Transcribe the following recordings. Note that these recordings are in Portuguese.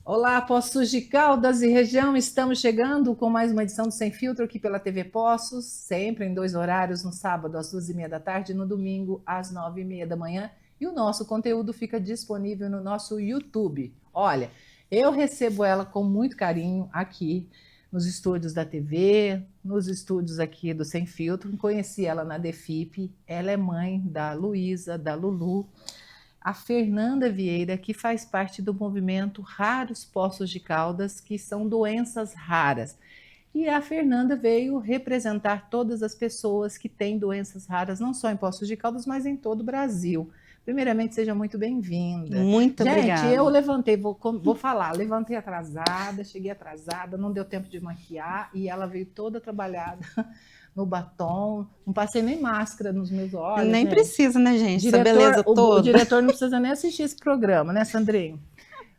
Olá, Poços de Caldas e região, estamos chegando com mais uma edição do Sem Filtro aqui pela TV Poços, sempre em dois horários, no sábado às 2h30 da tarde e no domingo às 9h30 da manhã. E o nosso conteúdo fica disponível no nosso YouTube. Olha, eu recebo ela com muito carinho aqui nos estúdios da TV, nos estúdios aqui do Sem Filtro. Conheci ela na DeFiP, ela é mãe da Luísa, da Lulu, a Fernanda Vieira, que faz parte do movimento Raros Poços de Caldas, que são doenças raras. E a Fernanda veio representar todas as pessoas que têm doenças raras, não só em Poços de Caldas, mas em todo o Brasil. Primeiramente, seja muito bem-vinda. Muito Gente, eu obrigada. levantei, vou falar, levantei atrasada, cheguei atrasada, não deu tempo de maquiar e ela veio toda trabalhada no batom, não passei nem máscara nos meus olhos, Nem gente. precisa, né, gente? Essa Diretor, beleza o toda. diretor não precisa nem assistir esse programa, né, Sandrinho?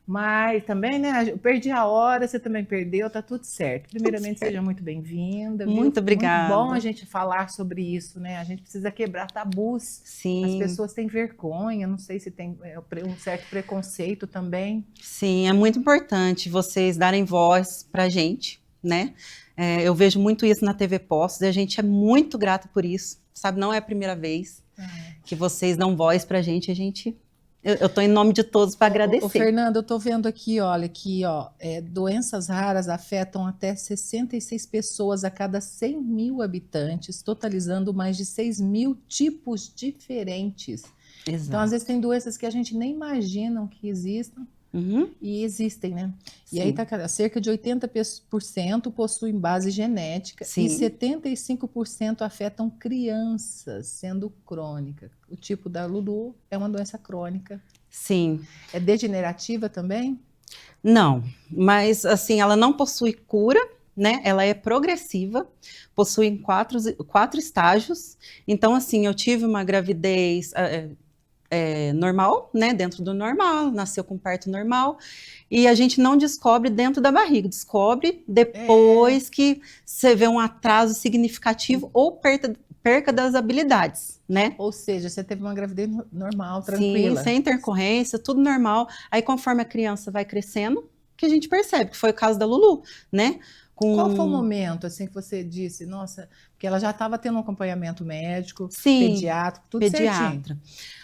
Mas também, né, eu perdi a hora, você também perdeu, tá tudo certo. Tudo Primeiramente, seja certo. muito bem-vinda, viu? Muito Muito bom a obrigada. gente falar sobre isso, né? A gente precisa quebrar tabus. As Sim, pessoas têm vergonha, não sei se tem um certo preconceito também. sim, é muito importante vocês darem voz pra gente, né? Eu vejo muito isso na TV Postos e a gente é muito grata por isso, sabe? Não é a primeira vez que vocês dão voz pra gente, eu tô em nome de todos para Ô, agradecer. Fernando, eu estou vendo aqui, olha, aqui, ó, doenças raras afetam até 66 pessoas a cada 100 mil habitantes, totalizando mais de 6 mil tipos diferentes. Então, às vezes, Exato. tem doenças que a gente nem imagina que existam Uhum, e existem, né? E aí, sim, tá, cerca de 80% possuem base genética e sim, 75% afetam crianças, sendo crônica. O tipo da Lulu é uma doença crônica. sim. É degenerativa também? Não, mas assim, ela não possui cura, né? Ela é progressiva, possui quatro estágios. Então, assim, eu tive uma gravidez normal, né? Dentro do normal, nasceu com parto normal, e a gente não descobre dentro da barriga, descobre É. depois que você vê um atraso significativo ou perca das habilidades, né? Ou seja, você teve uma gravidez normal, Sim, tranquila. sem intercorrência, tudo normal. Aí, conforme a criança vai crescendo, que a gente percebe, que foi o caso da Lulu, né? Qual foi o Com, momento assim que você disse, nossa, porque ela já estava tendo um acompanhamento médico, sim, pediátrico, tudo certinho. pediatra.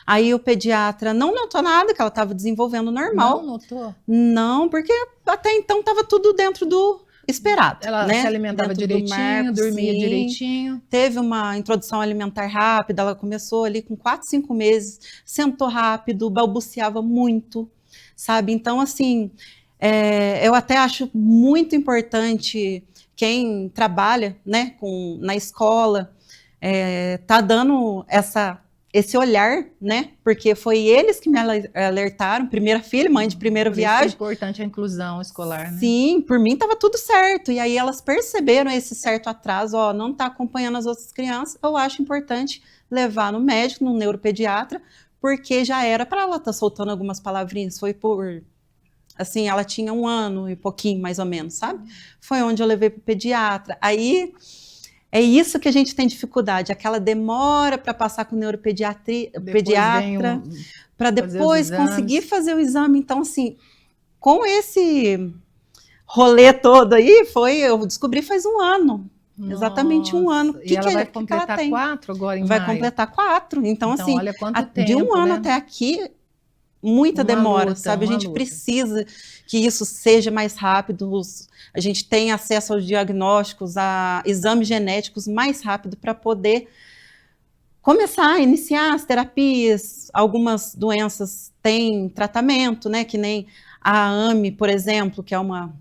Aí o pediatra não notou nada, que ela estava desenvolvendo Não normal. notou? Não, porque até então estava tudo dentro do esperado, Ela se né? alimentava Dentro do direitinho, marco, dormia sim. direitinho. Teve uma introdução alimentar rápida, ela começou ali com 4, 5 meses, sentou rápido, balbuciava muito, sabe? Então, assim, eu até acho muito importante quem trabalha, né, na escola, tá dando esse olhar, né? Porque foi eles que me alertaram, primeira filha, mãe de primeira Por isso que é viagem. importante a inclusão escolar, né? Sim, por mim estava tudo certo. E aí elas perceberam esse certo atraso, ó, não está acompanhando as outras crianças. Eu acho importante levar no médico, no neuropediatra, porque já era para ela estar soltando algumas palavrinhas. Foi por, assim, ela tinha 1 ano e pouquinho, mais ou menos, sabe? Foi onde eu levei para o pediatra. Aí é isso que a gente tem dificuldade, aquela demora para passar com o Depois vem neuropediatra, para fazer os depois conseguir exames. fazer o exame. Então, assim, com esse rolê todo aí, eu descobri faz 1 ano. Exatamente 1 ano. O Nossa, e que, ela vai que ela completar tem? 4 agora em Vai maio. completar 4. Então, Então, assim, olha quanto de um tempo, ano né? até aqui, muita Uma demora, luta, sabe? A uma gente luta. precisa que isso seja mais rápido, a gente tem acesso aos diagnósticos, a exames genéticos mais rápido para poder começar a iniciar as terapias. Algumas doenças têm tratamento, né? Que nem a AME, por exemplo, que é uma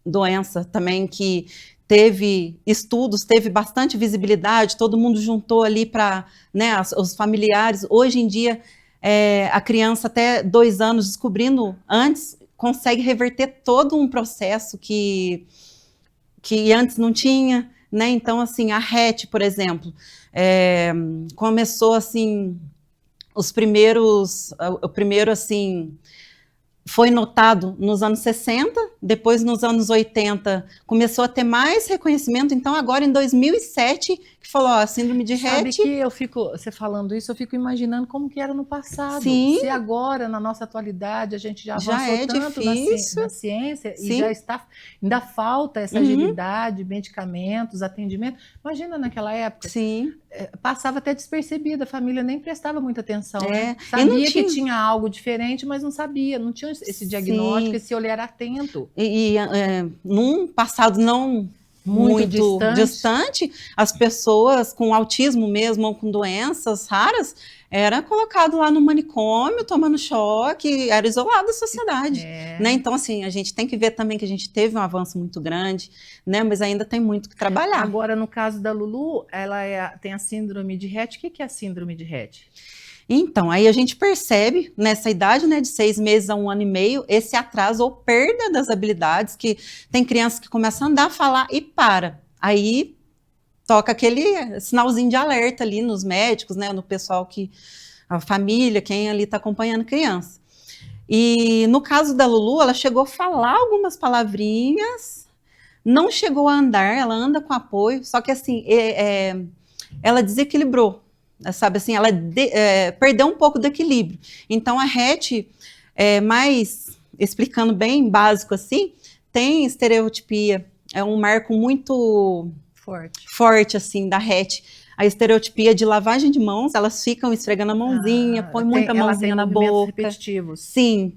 doença também que teve estudos, teve bastante visibilidade, todo mundo juntou ali para, né, os familiares. Hoje em dia, a criança até 2 anos descobrindo antes consegue reverter todo um processo que antes não tinha, né? Então, assim, a RET, por exemplo, começou assim os primeiros, o primeiro assim foi notado nos anos 60, depois nos anos 80 começou a ter mais reconhecimento, então agora em 2007 que falou, ó, a síndrome de Sabe Rett. que você falando isso, eu fico imaginando como que era no passado. Sim. Se agora, na nossa atualidade, a gente já Já avançou é tanto difícil. na ciência Sim. e já está, ainda falta essa agilidade, medicamentos, atendimento. Imagina naquela época. Sim. Passava até despercebida, a família nem prestava muita atenção, né? E Sabia não que tinha algo diferente, mas não sabia, não tinha esse diagnóstico, esse olhar atento. Num passado não muito distante, as pessoas com autismo mesmo, ou com doenças raras, era colocado lá no manicômio, tomando choque, era isolado da sociedade. Né? Então, assim, a gente tem que ver também que a gente teve um avanço muito grande, né? Mas ainda tem muito que trabalhar. Agora, no caso da Lulu, ela tem a síndrome de Rett. O que é a síndrome de Rett? Então, aí a gente percebe, nessa idade, né, de 6 meses a 1 ano e meio, esse atraso ou perda das habilidades, que tem crianças que começam a andar, falar e para. Aí toca aquele sinalzinho de alerta ali nos médicos, né, no pessoal a família, quem ali está acompanhando a criança. E no caso da Lulu, ela chegou a falar algumas palavrinhas, não chegou a andar, ela anda com apoio, só que assim, ela desequilibrou. Sabe assim, ela perdeu um pouco do equilíbrio. Então a Rett, mais explicando bem básico assim, tem estereotipia, é um marco muito forte assim da Rett. A estereotipia de lavagem de mãos, elas ficam esfregando a mãozinha, põe muita mãozinha na boca. Repetitivos. Sim.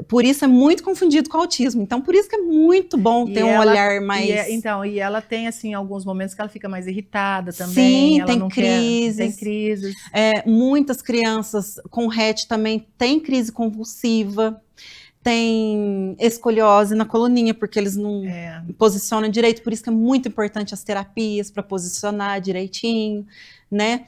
Por isso é muito confundido com autismo. Então, por isso que é muito bom ter um olhar mais... E ela tem, assim, alguns momentos que ela fica mais irritada também. Sim, ela tem crises. Tem crises. Muitas crianças com Rett também têm crise convulsiva, tem escoliose na coluninha, porque eles não posicionam direito. Por isso que é muito importante as terapias para posicionar direitinho, né?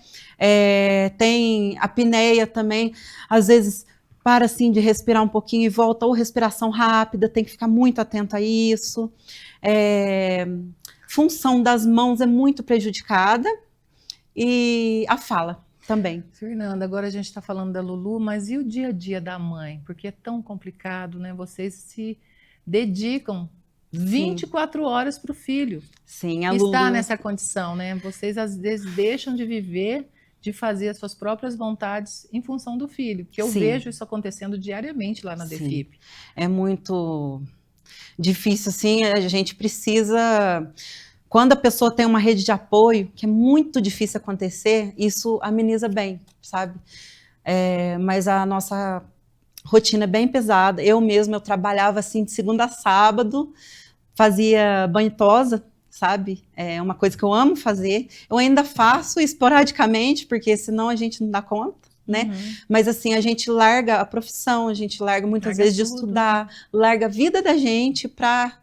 Tem apneia também. Às vezes... para assim de respirar um pouquinho e volta, ou respiração rápida, tem que ficar muito atento a isso. Função das mãos é muito prejudicada e a fala também. Fernanda, agora a gente está falando da Lulu, mas e o dia a dia da mãe? Porque é tão complicado, né? Vocês se dedicam 24 horas para o filho. Sim, a Lulu está Lulu... nessa condição, né? Vocês às vezes deixam de viver, de fazer as suas próprias vontades em função do filho, porque eu vejo isso acontecendo diariamente lá na DEFIP. É muito difícil, assim, a gente precisa... Quando a pessoa tem uma rede de apoio, que é muito difícil acontecer, isso ameniza bem, sabe? Mas a nossa rotina é bem pesada. Eu trabalhava assim de segunda a sábado, fazia banho-tosa, sabe? É uma coisa que eu amo fazer. Eu ainda faço esporadicamente, porque senão a gente não dá conta, né? Mas assim, a gente larga a profissão, a gente larga muitas vezes de estudar, larga a vida da gente para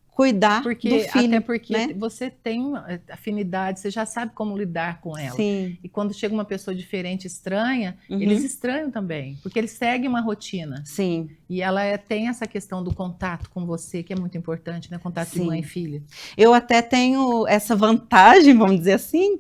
cuidar do filho. Até porque você tem afinidade, você já sabe como lidar com ela. Sim. E quando chega uma pessoa diferente, estranha, eles estranham também, porque eles seguem uma rotina. Sim. E ela tem essa questão do contato com você, que é muito importante, né? Contato de mãe e filha. Eu até tenho essa vantagem, vamos dizer assim,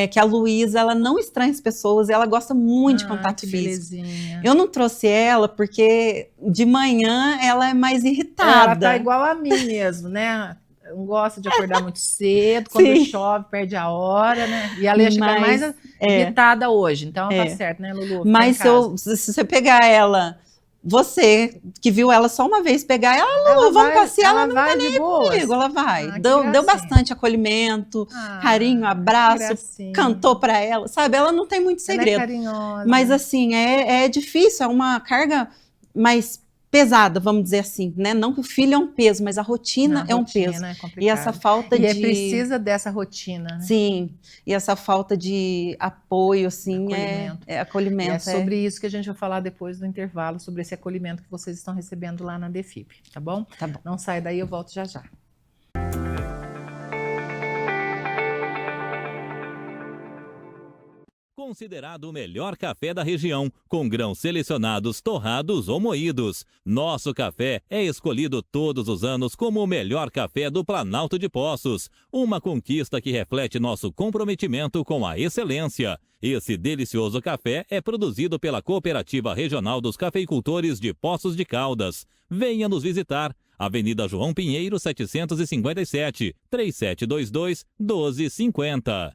que a Luísa, ela não estranha as pessoas, ela gosta muito de contato físico. Belezinha. Eu não trouxe ela porque de manhã ela é mais irritada. Ela tá igual a mim mesmo, né? Não gosta de acordar muito cedo, quando chove, perde a hora, né? E ela ia chegar mais irritada hoje, então tá certo, né, Lulu? Mas se você pegar ela... Você, que viu ela só uma vez pegar ela, Lulu, vamos passear, ela não vai nem comigo, ela vai. Deu bastante acolhimento, carinho, abraço, cantou para ela, sabe? Ela não tem muito segredo. Ela é carinhosa. Mas assim, é difícil, é uma carga mais pesada, vamos dizer assim, né? Não que o filho é um peso, mas a rotina é um peso. E essa falta de... precisa dessa rotina, né? Sim, e essa falta de apoio, assim, acolhimento. E é sobre isso que a gente vai falar depois do intervalo, sobre esse acolhimento que vocês estão recebendo lá na DEFIP, tá bom? Tá bom. Não sai daí, eu volto já já. Considerado o melhor café da região, com grãos selecionados, torrados ou moídos. Nosso café é escolhido todos os anos como o melhor café do Planalto de Poços. Uma conquista que reflete nosso comprometimento com a excelência. Esse delicioso café é produzido pela Cooperativa Regional dos Cafeicultores de Poços de Caldas. Venha nos visitar. Avenida João Pinheiro, 757, 3722-1250.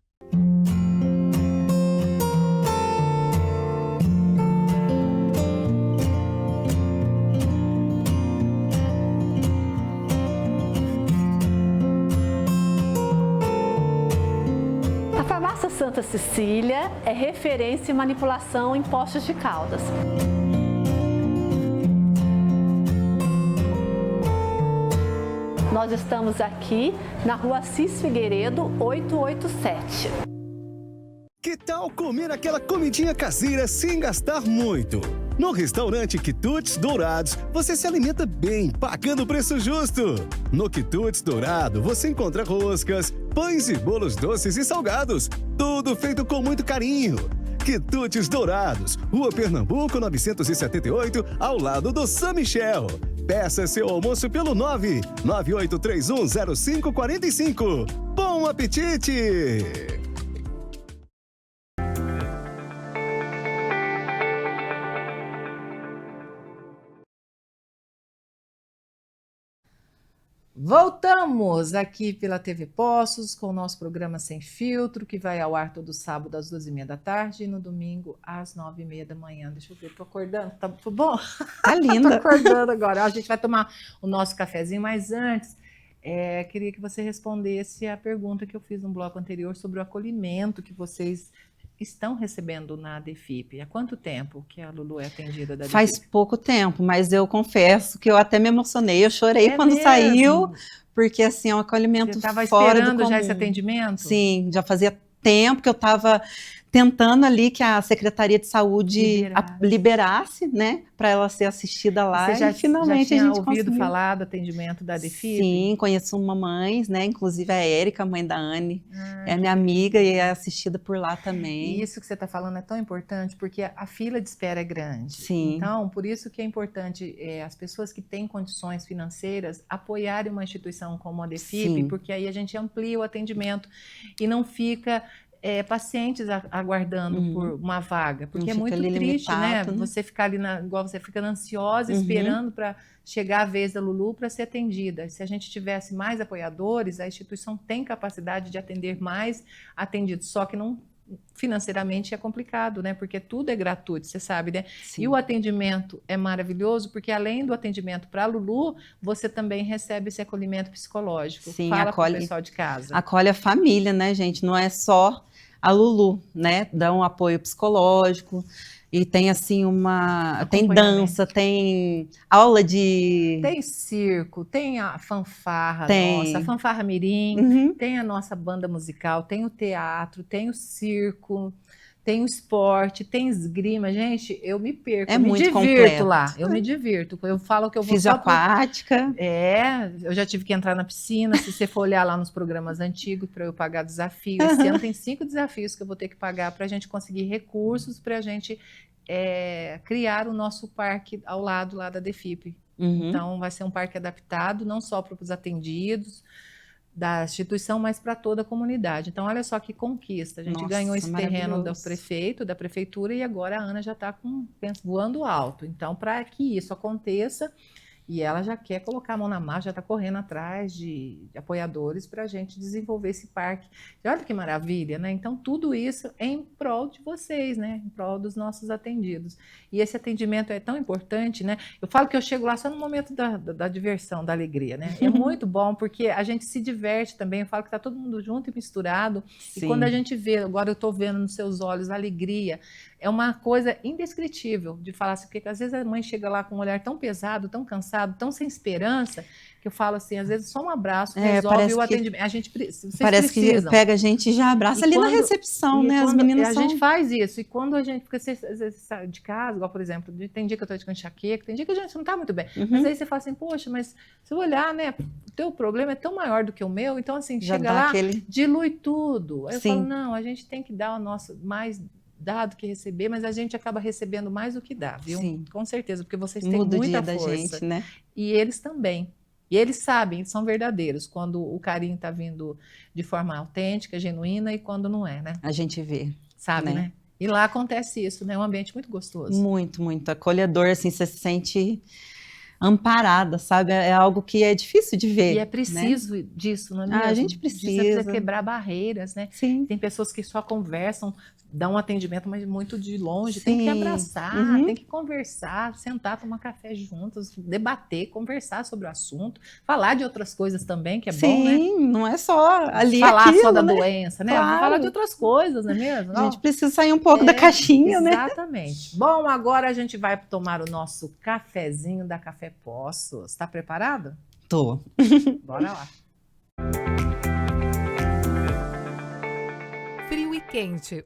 A Farmácia Santa Cecília é referência em manipulação em Poços de Caldas. Nós estamos aqui na Rua Assis Figueiredo, 887. Que tal comer aquela comidinha caseira sem gastar muito? No restaurante Quitutes Dourados, você se alimenta bem, pagando o preço justo. No Quitutes Dourado, você encontra roscas, pães e bolos doces e salgados. Tudo feito com muito carinho. Quitutes Dourados, Rua Pernambuco 978, ao lado do São Michel. Peça seu almoço pelo 998310545. Bom apetite! Voltamos aqui pela TV Poços com o nosso programa Sem Filtro, que vai ao ar todo sábado às 2h30 da tarde e no domingo às 9h30 da manhã. Deixa eu ver, tô acordando, tá bom? Tá linda. Tô acordando agora. A gente vai tomar o nosso cafezinho, mas antes, queria que você respondesse a pergunta que eu fiz no bloco anterior sobre o acolhimento que vocês estão recebendo na DEFIP. Há quanto tempo que a Lulu é atendida da DEFIP? Faz pouco tempo, mas eu confesso que eu até me emocionei. Eu chorei quando mesmo? Saiu, porque assim, é um acolhimento Você estava fora do esperando comum. já esse atendimento? Sim, já fazia tempo que eu estava tentando ali que a Secretaria de Saúde liberasse, né, para ela ser assistida lá. Você já, e finalmente já tinha a gente ouvido conseguiu. falar do atendimento da DEFIP? Sim, conheço uma mãe, né, inclusive a Érica, mãe da Anne, é minha amiga e é assistida por lá também. E isso que você está falando é tão importante, porque a fila de espera é grande. Sim. Então, por isso que é importante as pessoas que têm condições financeiras apoiarem uma instituição como a DEFIP, Sim. porque aí a gente amplia o atendimento e não fica pacientes aguardando por uma vaga, porque é muito triste, né? Você ficar ali, igual você fica ansiosa, esperando para chegar a vez da Lulu para ser atendida. Se a gente tivesse mais apoiadores, a instituição tem capacidade de atender mais atendidos, só que não financeiramente é complicado, né? Porque tudo é gratuito, você sabe, né? Sim. E o atendimento é maravilhoso, porque além do atendimento para a Lulu, você também recebe esse acolhimento psicológico. Sim, fala para o pessoal de casa. Acolhe a família, né, gente? Não é só a Lulu, né? Dá um apoio psicológico e tem assim tem dança, tem aula de... Tem circo, tem a fanfarra Tem. nossa, a fanfarra mirim, tem a nossa banda musical, tem o teatro, tem o circo, tem o esporte, tem esgrima. Gente, eu me perco, eu me divirto completo. lá, eu me divirto. Eu falo que eu vou Fisioaquática. Eu já tive que entrar na piscina, se você for olhar lá nos programas antigos para eu pagar desafio. Esse ano tem 5 desafios que eu vou ter que pagar para a gente conseguir recursos para a gente criar o nosso parque ao lado lá da DEFIP. Então vai ser um parque adaptado, não só para os atendidos da instituição, mas para toda a comunidade. Então, olha só que conquista. A gente ganhou esse terreno do prefeito, da prefeitura, e agora a Ana já está voando alto. Então, para que isso aconteça, e ela já quer colocar a mão na massa, já está correndo atrás de apoiadores para a gente desenvolver esse parque. E olha que maravilha, né? Então, tudo isso é em prol de vocês, né? Em prol dos nossos atendidos. E esse atendimento é tão importante, né? Eu falo que eu chego lá só no momento da diversão, da alegria, né? É muito bom, porque a gente se diverte também. Eu falo que está todo mundo junto e misturado. Sim. E quando a gente vê, agora eu estou vendo nos seus olhos a alegria, é uma coisa indescritível de falar assim, porque às vezes a mãe chega lá com um olhar tão pesado, tão cansado, tão sem esperança, que eu falo assim, às vezes só um abraço resolve o atendimento. A gente, vocês parece precisam. que pega a gente e já abraça ali na recepção, né? As meninas a gente faz isso, e quando a gente fica às vezes, sai de casa, igual por exemplo, tem dia que eu estou de enxaqueca, tem dia que a gente não está muito bem, mas aí você fala assim, poxa, mas se eu olhar, né, o teu problema é tão maior do que o meu, então assim, já chega lá, dilui tudo. Aí eu falo, não, a gente tem que dar o nosso mais dar do que receber, mas a gente acaba recebendo mais do que dá, viu? Sim. Com certeza, porque vocês têm Muda o muita dia força. da gente, né? E eles também. E eles sabem, eles são verdadeiros, quando o carinho está vindo de forma autêntica, genuína, e quando não é, né? A gente vê. Sabe, Né? né? E lá acontece isso, né? É um ambiente muito gostoso. Muito, muito acolhedor, assim, você se sente amparada, sabe? É algo que é difícil de ver. E é né? preciso disso, não é mesmo? A gente precisa. Quebrar barreiras, né? Sim. Tem pessoas que só conversam, dão um atendimento, mas muito de longe. Tem que Sim. abraçar, Uhum. tem que conversar, sentar, tomar café juntos, debater, conversar sobre o assunto, falar de outras coisas também, que é bom, né? Sim, não é só ali Falar aquilo, só da né? doença, né? Claro. Falar de outras coisas, não é mesmo? A gente precisa sair um pouco da caixinha, né? Exatamente. Bom, agora a gente vai tomar o nosso cafezinho da Café Poços. Está preparado? Tô. Bora lá. Frio e quente.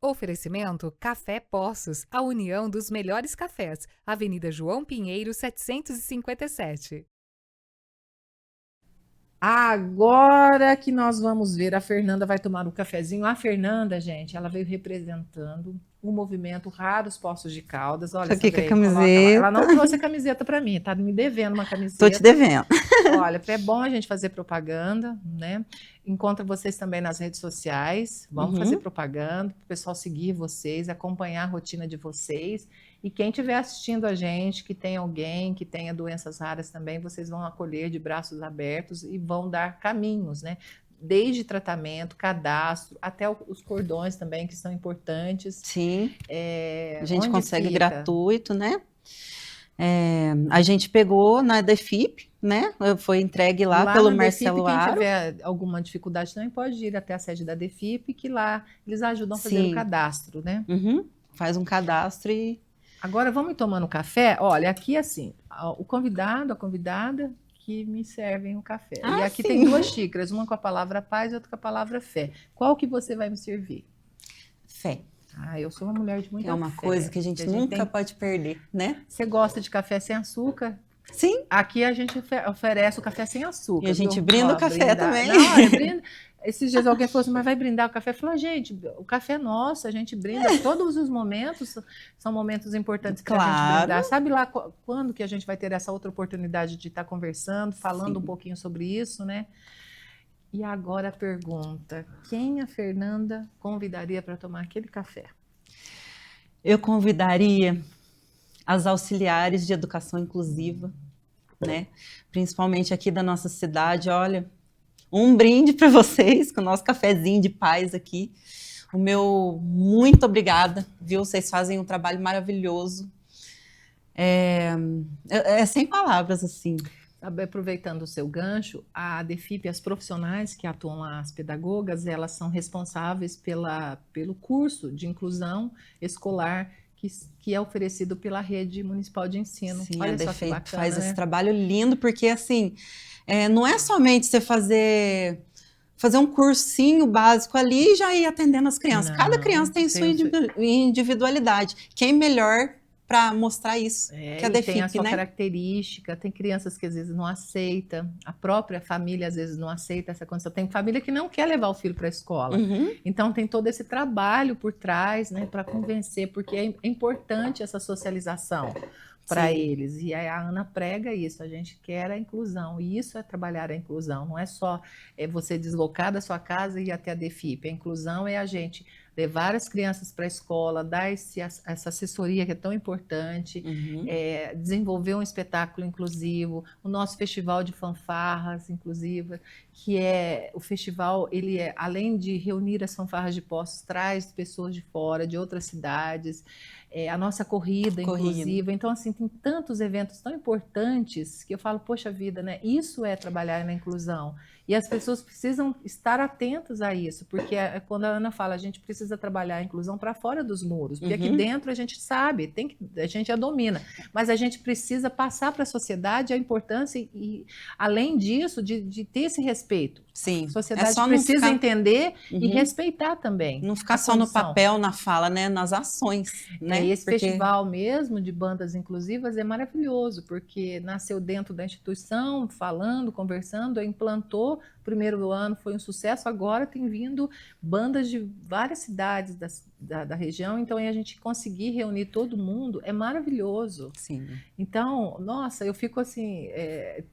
Oferecimento Café Poços, a união dos melhores cafés. Avenida João Pinheiro, 757. Agora que nós vamos ver, a Fernanda vai tomar um cafezinho. A Fernanda, gente, ela veio representando o movimento Raros Poços de Caldas. Olha, Aqui com a Sandrei, coloca lá. camiseta. Ela não trouxe a camiseta para mim, tá me devendo uma camiseta. Tô te devendo. Olha, é bom a gente fazer propaganda, né? Encontro vocês também nas redes sociais. Vamos fazer propaganda, para o pessoal seguir vocês, acompanhar a rotina de vocês. E quem estiver assistindo a gente, que tem alguém que tenha doenças raras também, vocês vão acolher de braços abertos e vão dar caminhos, né? Desde tratamento, cadastro, até os cordões também, que são importantes. Sim. A gente Onde consegue fica? gratuito, né? A gente pegou na DEFIP, né? Foi entregue lá pelo na Marcelo DEFIP, quem Aro. tiver alguma dificuldade também pode ir até a sede da DEFIP, que lá eles ajudam a fazer Sim. o cadastro, né? Uhum. Faz um cadastro e Agora vamos tomando café. Olha, aqui assim, o convidado, a convidada que me servem o café. E aqui sim. tem 2 xícaras, uma com a palavra paz e outra com a palavra fé. Qual que você vai me servir? fé. Ah, eu sou uma mulher de muita É uma fé. coisa que a gente nunca pode perder, né? Você gosta de café sem açúcar? Sim. Aqui a gente oferece o café sem açúcar. E a gente viu? brinda Ó, o café também. Não, brinda. Esses dias alguém falou assim, mas vai brindar o café? Eu falei, gente, o café é nosso, a gente brinda. Todos os momentos são momentos importantes para a gente Claro. brindar. Sabe lá quando que a gente vai ter essa outra oportunidade de estar conversando, falando Sim. um pouquinho sobre isso, né? E agora a pergunta, quem a Fernanda convidaria para tomar aquele café? Eu convidaria as auxiliares de educação inclusiva, né? Principalmente aqui da nossa cidade. Olha, um brinde para vocês com o nosso cafezinho de paz aqui. O meu muito obrigada, viu? Vocês fazem um trabalho maravilhoso. É sem palavras, assim. Sabe, aproveitando o seu gancho, a DEFIP, as profissionais que atuam lá, as pedagogas, elas são responsáveis pelo curso de inclusão escolar que é oferecido pela Rede Municipal de Ensino. Sim, Olha a só que DEFIP bacana, faz né? esse trabalho lindo, porque assim, não é somente você fazer um cursinho básico ali e já ir atendendo as crianças. Não, Cada criança tem sua individualidade. Quem melhor para mostrar isso que a E DEFIP, tem a sua né? característica, tem crianças que às vezes não aceitam, a própria família às vezes não aceita essa condição. Tem família que não quer levar o filho para a escola. Uhum. Então tem todo esse trabalho por trás, né, para convencer, porque é importante essa socialização para Sim. eles. E aí a Ana prega isso, a gente quer a inclusão, e isso é trabalhar a inclusão, não é só você deslocar da sua casa e ir até a DEFIP. A inclusão é a gente levar as crianças para a escola, dar essa assessoria que é tão importante, Uhum. desenvolver um espetáculo inclusivo, o nosso festival de fanfarras inclusivas, que o festival, ele além de reunir as fanfarras de Poços, traz pessoas de fora, de outras cidades, a nossa corrida inclusiva. Então, assim, tem tantos eventos tão importantes que eu falo, poxa vida, né? Isso é trabalhar na inclusão. E as pessoas precisam estar atentas a isso, porque quando a Ana fala, a gente precisa trabalhar a inclusão para fora dos muros, porque aqui dentro a gente sabe, a gente já domina, mas a gente precisa passar para a sociedade a importância e além disso, de ter esse respeito. Sim. A sociedade só não precisa ficar- entender e respeitar também. Não ficar a só no condição. papel, na fala, né? Nas ações, né? E esse Porque- festival mesmo de bandas inclusivas é maravilhoso, porque nasceu dentro da instituição, falando, conversando, implantou. O primeiro ano foi um sucesso, agora tem vindo bandas de várias cidades da região, então a gente conseguir reunir todo mundo é maravilhoso. Sim. Então, nossa, eu fico assim,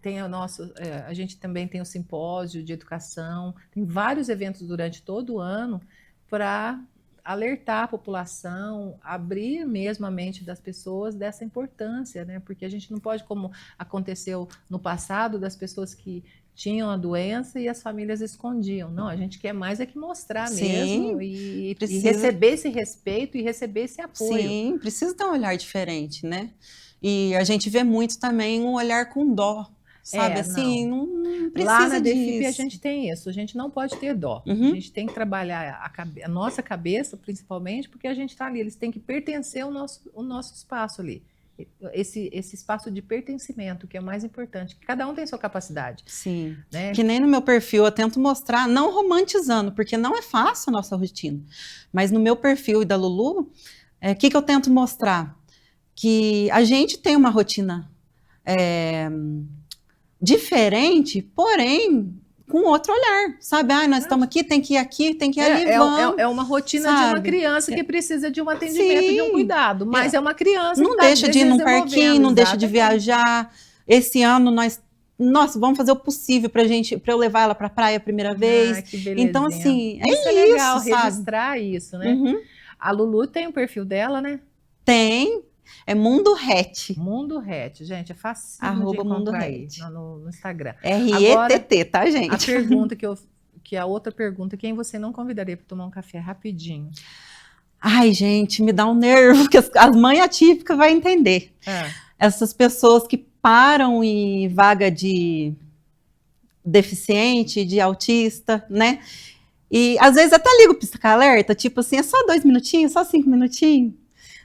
tem o nosso, a gente também tem o simpósio de educação, tem vários eventos durante todo o ano para alertar a população, abrir mesmo a mente das pessoas dessa importância, né? Porque a gente não pode, como aconteceu no passado, das pessoas que tinham a doença e as famílias escondiam. Não, a gente quer mais é que mostrar Sim, mesmo e precisa- receber esse respeito e receber esse apoio. Sim, precisa ter um olhar diferente, né? E a gente vê muito também um olhar com dó, sabe? Assim, não precisa Lá na DFIP a disso. gente tem isso, a gente não pode ter dó. Uhum. A gente tem que trabalhar a nossa cabeça, principalmente, porque a gente está ali, eles têm que pertencer ao nosso espaço ali. Esse espaço de pertencimento, que é o mais importante, que cada um tem sua capacidade. Sim. Né? Que nem no meu perfil eu tento mostrar, não romantizando, porque não é fácil a nossa rotina. Mas no meu perfil e da Lulu, o que eu tento mostrar? Que a gente tem uma rotina diferente, porém com outro olhar, sabe? Ah, nós estamos aqui, tem que ir ali, vamos. É uma rotina de uma sabe? criança que precisa de um atendimento, de um Sim. cuidado, mas é uma criança Não que tá deixa de ir num desenvolvendo, parquinho, não deixa de exatamente. viajar. Esse ano nossa, vamos fazer o possível para eu levar ela para a praia a primeira vez. Ah, que belezinha. Então, assim, isso é legal, isso, sabe? registrar isso, né? Uhum. A Lulu tem o perfil dela, né? Tem, é Mundo Hatch, Mundo Ret, gente, é fácil de @Mundo encontrar aí Hatch. no Instagram. RETT, tá, gente? A pergunta que a outra pergunta, quem você não convidaria para tomar um café rapidinho? Ai, gente, me dá um nervo, que as mães atípicas vão entender. Essas pessoas que param em vaga de deficiente, de autista, né? E às vezes até ligo para piscar alerta, tipo assim, é só 2 minutinhos, só 5 minutinhos.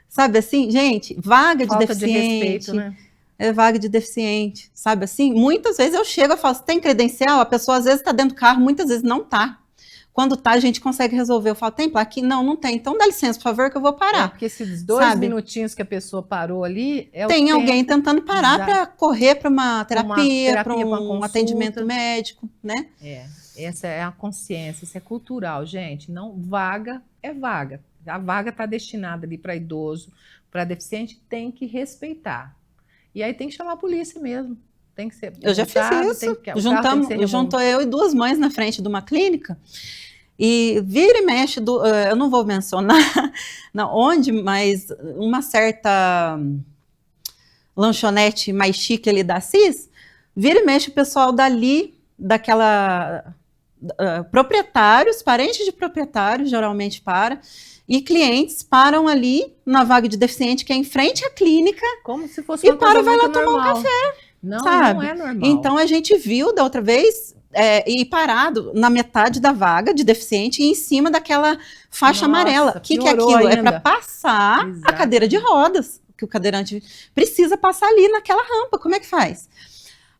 Sabe assim, gente, vaga de Falta deficiente, de respeito, né? é vaga de deficiente, sabe assim? Muitas vezes eu chego e falo, você tem credencial? A pessoa às vezes está dentro do carro, muitas vezes não tá. Quando tá, a gente consegue resolver. Eu falo, tem plaquinha? Não, não tem. Então dá licença, por favor, que eu vou parar. Porque esses 2 sabe? minutinhos que a pessoa parou ali, é o Tem tempo. alguém tentando parar para correr para uma terapia, para pra uma um consulta. atendimento médico, né? Essa é a consciência, isso é cultural, gente. Não, vaga é vaga. A vaga está destinada ali para idoso, para deficiente, tem que respeitar. E aí tem que chamar a polícia mesmo. Tem que ser. Eu já fiz isso. Juntou eu e 2 mães na frente de uma clínica. E vira e mexe, eu não vou mencionar onde, mas uma certa lanchonete mais chique ali da Assis, vira e mexe o pessoal proprietários, parentes de proprietários, geralmente e clientes param ali na vaga de deficiente, que é em frente à clínica, como se fosse e uma coisa vai lá muito tomar um normal. café. Não, sabe? não é normal. Então a gente viu da outra vez e parado na metade da vaga de deficiente e em cima daquela faixa amarela. O que é aquilo? Ainda. É para passar a cadeira de rodas, que o cadeirante precisa passar ali naquela rampa. Como é que faz?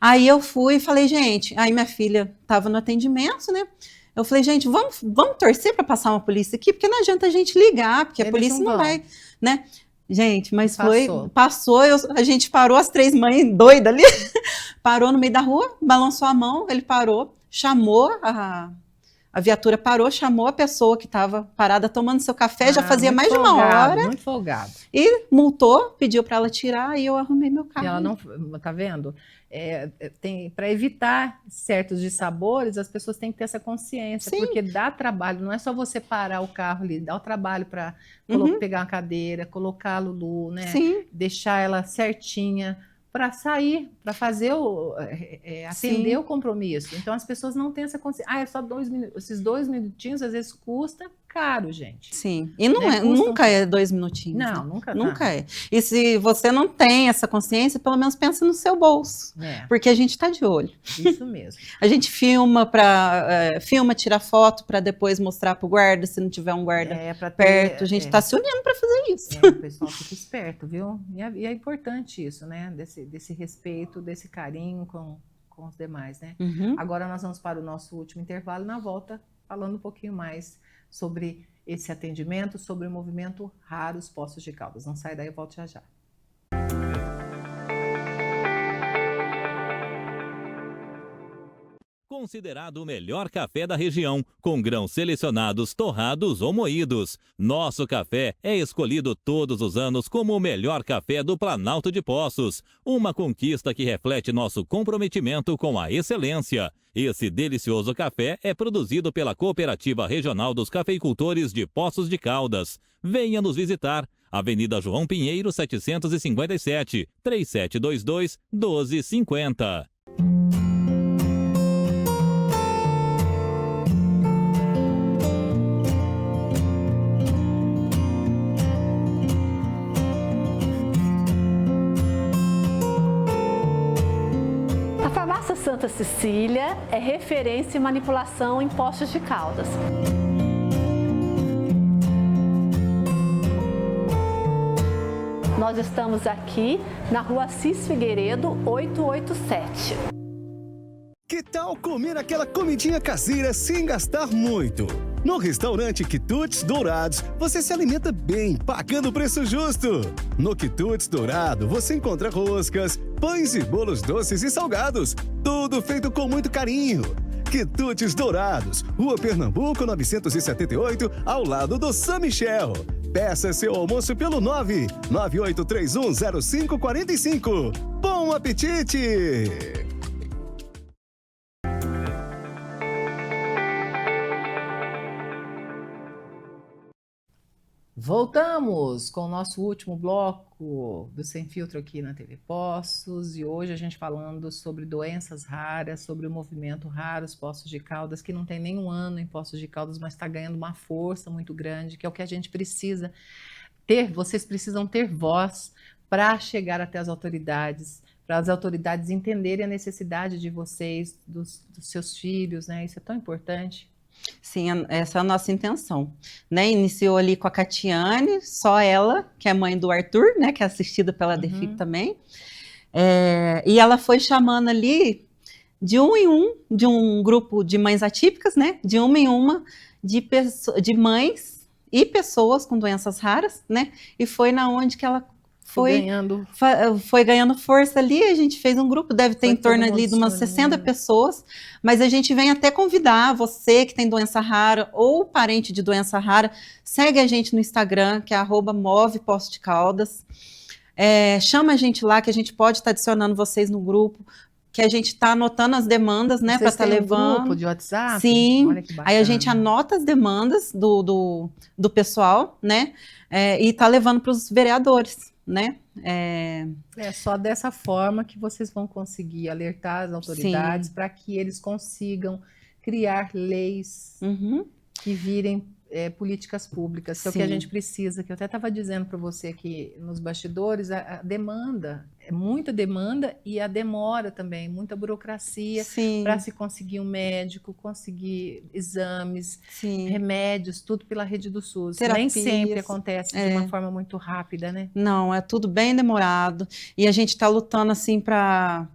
Aí eu fui e falei, gente, aí minha filha estava no atendimento, né? Eu falei, gente, vamos torcer para passar uma polícia aqui, porque não adianta a gente ligar, porque a polícia não vai, né? Gente, mas passou, a gente parou, as 3 mães doidas ali, parou no meio da rua, balançou a mão, ele parou, chamou, a viatura parou, chamou a pessoa que estava parada tomando seu café, já fazia mais de 1 hora. Muito folgado. E multou, pediu para ela tirar, e eu arrumei meu carro. E ela não, tá vendo? Para evitar certos dissabores, as pessoas têm que ter essa consciência, Sim. porque dá trabalho, não é só você parar o carro ali, dá o trabalho para pegar uma cadeira, colocar a Lulu, né? Sim. Deixar ela certinha para sair, para fazer atender o compromisso. Então as pessoas não têm essa consciência. É só 2 minutos, esses 2 minutinhos às vezes custa caro, gente. Sim, e não nunca é 2 minutinhos. Não, né? nunca. Nunca é. E se você não tem essa consciência, pelo menos pensa no seu bolso, porque a gente está de olho. Isso mesmo. A gente filma, tira foto para depois mostrar para o guarda, se não tiver um guarda perto. A gente está se unindo para fazer isso. O pessoal fica esperto, viu? E é importante isso, né? Desse respeito, desse carinho com os demais, né? Uhum. Agora nós vamos para o nosso último intervalo, na volta, falando um pouquinho mais sobre esse atendimento sobre o movimento Raros Poços de Caldas. Não sai daí, eu volto já já. Considerado o melhor café da região, com grãos selecionados, torrados ou moídos. Nosso café é escolhido todos os anos como o melhor café do Planalto de Poços. Uma conquista que reflete nosso comprometimento com a excelência. Esse delicioso café é produzido pela Cooperativa Regional dos Cafeicultores de Poços de Caldas. Venha nos visitar. Avenida João Pinheiro, 757, 3722-1250. A Farmácia Santa Cecília é referência em manipulação em Poços de Caldas. Nós estamos aqui na rua Assis Figueiredo, 887. Que tal comer aquela comidinha caseira sem gastar muito? No restaurante Quitutes Dourados, você se alimenta bem, pagando o preço justo. No Quitutes Dourado, você encontra roscas, pães e bolos doces e salgados, tudo feito com muito carinho. Quitutes Dourados, Rua Pernambuco 978, ao lado do São Michel. Peça seu almoço pelo 998310545. Bom apetite! Voltamos com o nosso último bloco do Sem Filtro aqui na TV Poços, e hoje a gente falando sobre doenças raras, sobre o movimento Raros Poços de Caldas, que não tem nenhum ano em Poços de Caldas, mas está ganhando uma força muito grande, que é o que a gente precisa ter. Vocês precisam ter voz para chegar até as autoridades, para as autoridades entenderem a necessidade de vocês, dos seus filhos, né? Isso é tão importante. Sim, essa é a nossa intenção, né? Iniciou ali com a Catiane, só ela, que é mãe do Arthur, né? Que é assistida pela DEFIP também. E ela foi chamando ali de um em um, de um grupo de mães atípicas, né? De uma em uma, de mães e pessoas com doenças raras, né? E foi na onde que ela foi ganhando força ali. A gente fez um grupo, deve ter em torno ali de umas 60 pessoas, mas a gente vem até convidar você que tem doença rara ou parente de doença rara, segue a gente no Instagram, que é @movepoçosdecaldas, chama a gente lá, que a gente pode estar adicionando vocês no grupo, que a gente está anotando as demandas, né, para estar levando. Um grupo de WhatsApp? Sim, aí a gente anota as demandas do pessoal, né, e está levando para os vereadores, né? É só dessa forma que vocês vão conseguir alertar as autoridades para que eles consigam criar leis que virem políticas públicas, que é o que a gente precisa, que eu até estava dizendo para você aqui nos bastidores, a demanda, é muita demanda e a demora também, muita burocracia para se conseguir um médico, conseguir exames, remédios, tudo pela rede do SUS. Terapias. Nem sempre acontece de uma forma muito rápida, né? Não, é tudo bem demorado, e a gente está lutando assim para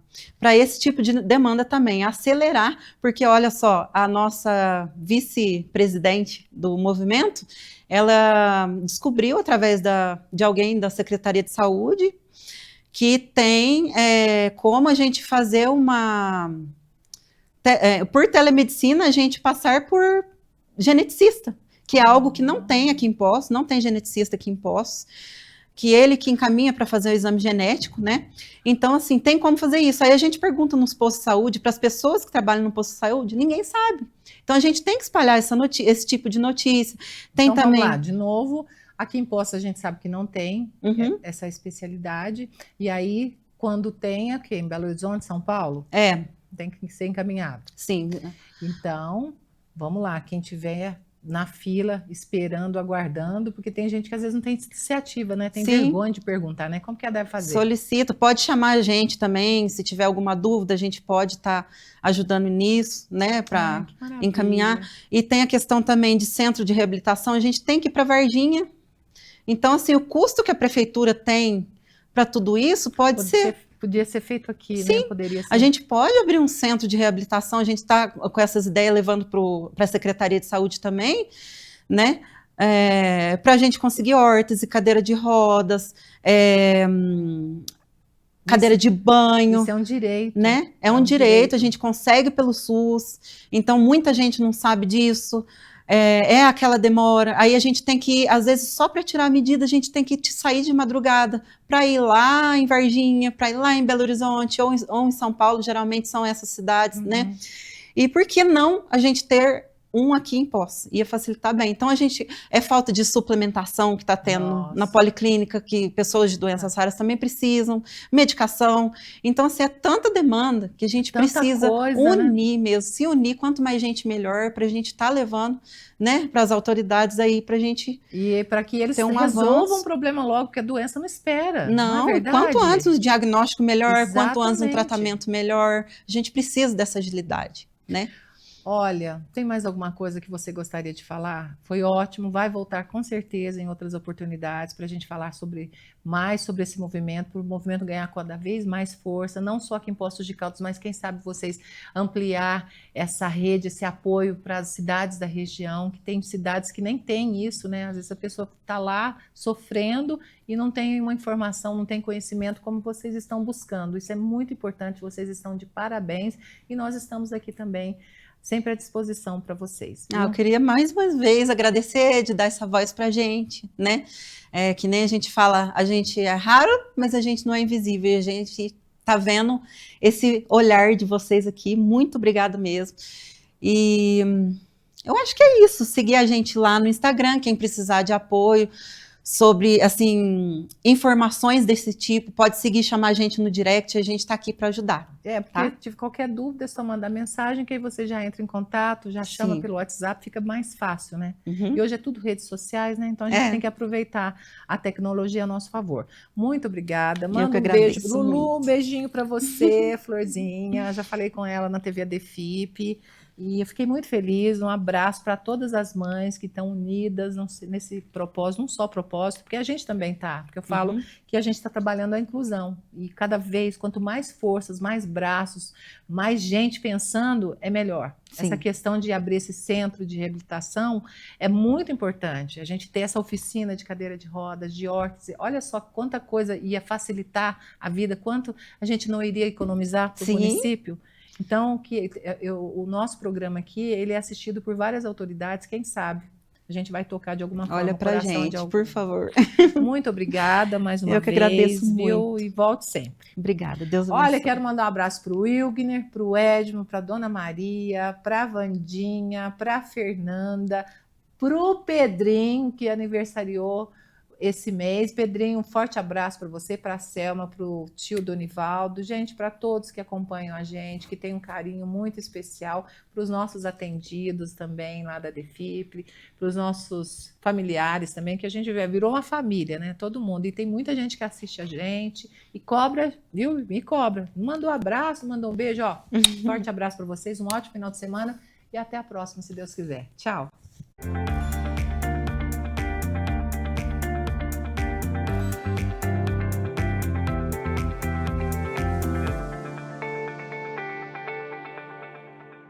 esse tipo de demanda também, acelerar, porque olha só, a nossa vice-presidente do movimento, ela descobriu através de alguém da Secretaria de Saúde que tem como a gente fazer por telemedicina, a gente passar por geneticista, que é algo que não tem aqui em Poços, não tem geneticista aqui em Poços, que ele que encaminha para fazer o exame genético, né? Então, assim, tem como fazer isso. Aí a gente pergunta nos postos de saúde, para as pessoas que trabalham no posto de saúde, ninguém sabe. Então, a gente tem que espalhar esse tipo de notícia. Tem então, também... vamos lá, de novo, aqui em Poços a gente sabe que não tem essa especialidade, e aí, quando tem, aqui em Belo Horizonte, São Paulo, tem que ser encaminhado. Sim. Então, vamos lá, quem tiver na fila, esperando, aguardando, porque tem gente que às vezes não tem iniciativa, né? Tem vergonha de perguntar, né? Como que ela deve fazer? Solicito, pode chamar a gente também, se tiver alguma dúvida, a gente pode estar ajudando nisso, né? Para encaminhar. E tem a questão também de centro de reabilitação, a gente tem que ir para Varginha. Então, assim, o custo que a prefeitura tem para tudo isso Podia ser feito aqui, né? Poderia ser. A gente pode abrir um centro de reabilitação, a gente está com essas ideias levando para a Secretaria de Saúde também, né? para a gente conseguir órtese, cadeira de rodas, cadeira de banho. Isso é um direito. Né? É um direito, a gente consegue pelo SUS, então muita gente não sabe disso, aquela demora, aí a gente tem que, às vezes, só para tirar a medida, a gente tem que sair de madrugada para ir lá em Varginha, para ir lá em Belo Horizonte, ou em São Paulo, geralmente são essas cidades, né? E por que não a gente ter um aqui em Poços? Ia facilitar bem. Então, falta de suplementação que está tendo na policlínica, que pessoas de doenças raras também precisam, medicação. Então, assim, é tanta demanda que a gente precisa unir mesmo, se unir, quanto mais gente melhor, para a gente estar levando, né, para as autoridades aí, para a gente e para que eles resolvam o problema logo, porque a doença não espera. Não, é quanto antes o diagnóstico melhor, Exatamente. Quanto antes um tratamento melhor, a gente precisa dessa agilidade, né? Olha, tem mais alguma coisa que você gostaria de falar? Foi ótimo, vai voltar com certeza em outras oportunidades para a gente falar mais sobre esse movimento, para o movimento ganhar cada vez mais força, não só aqui em Poços de Caldas, mas quem sabe vocês ampliar essa rede, esse apoio para as cidades da região, que tem cidades que nem tem isso, né? Às vezes a pessoa está lá sofrendo e não tem uma informação, não tem conhecimento como vocês estão buscando. Isso é muito importante, vocês estão de parabéns e nós estamos aqui também sempre à disposição para vocês. Eu queria mais uma vez agradecer de dar essa voz para a gente, né? Que nem a gente fala, a gente é raro, mas a gente não é invisível. E a gente está vendo esse olhar de vocês aqui. Muito obrigada mesmo. E eu acho que é isso. Seguir a gente lá no Instagram, quem precisar de apoio sobre, assim, informações desse tipo, pode seguir, chamar a gente no direct, a gente está aqui para ajudar. Porque tive qualquer dúvida, é só mandar mensagem, que aí você já entra em contato, já chama pelo WhatsApp, fica mais fácil, né? E hoje é tudo redes sociais, né? Então a gente tem que aproveitar a tecnologia a nosso favor. Muito obrigada. Manda um beijo. Lulu, um beijinho para você, Florzinha. Já falei com ela na TV ADFIP. E eu fiquei muito feliz, um abraço para todas as mães que estão unidas nesse propósito, um só propósito, porque a gente também está, porque eu falo que a gente está trabalhando a inclusão, e cada vez, quanto mais forças, mais braços, mais gente pensando, é melhor. Essa questão de abrir esse centro de reabilitação é muito importante, a gente ter essa oficina de cadeira de rodas, de órtese, olha só quanta coisa ia facilitar a vida, quanto a gente não iria economizar para o município. Então, o nosso programa aqui, ele é assistido por várias autoridades, quem sabe a gente vai tocar de alguma forma. Olha pra gente, por favor. Muito obrigada mais uma vez. Eu que agradeço muito. E volte sempre. Obrigada, Deus abençoe. Olha, quero mandar um abraço para o Wilgner, para o Edmo, para a Dona Maria, para a Vandinha, para a Fernanda, para o Pedrinho, que aniversariou esse mês. Pedrinho, um forte abraço para você, para a Selma, para o tio Donivaldo, gente, para todos que acompanham a gente, que tem um carinho muito especial, para os nossos atendidos também lá da DFIP, para os nossos familiares também, que a gente virou uma família, né? Todo mundo. E tem muita gente que assiste a gente e cobra, viu? Me cobra. Mandou um abraço, mandou um beijo, ó. Forte abraço para vocês, um ótimo final de semana e até a próxima, se Deus quiser. Tchau.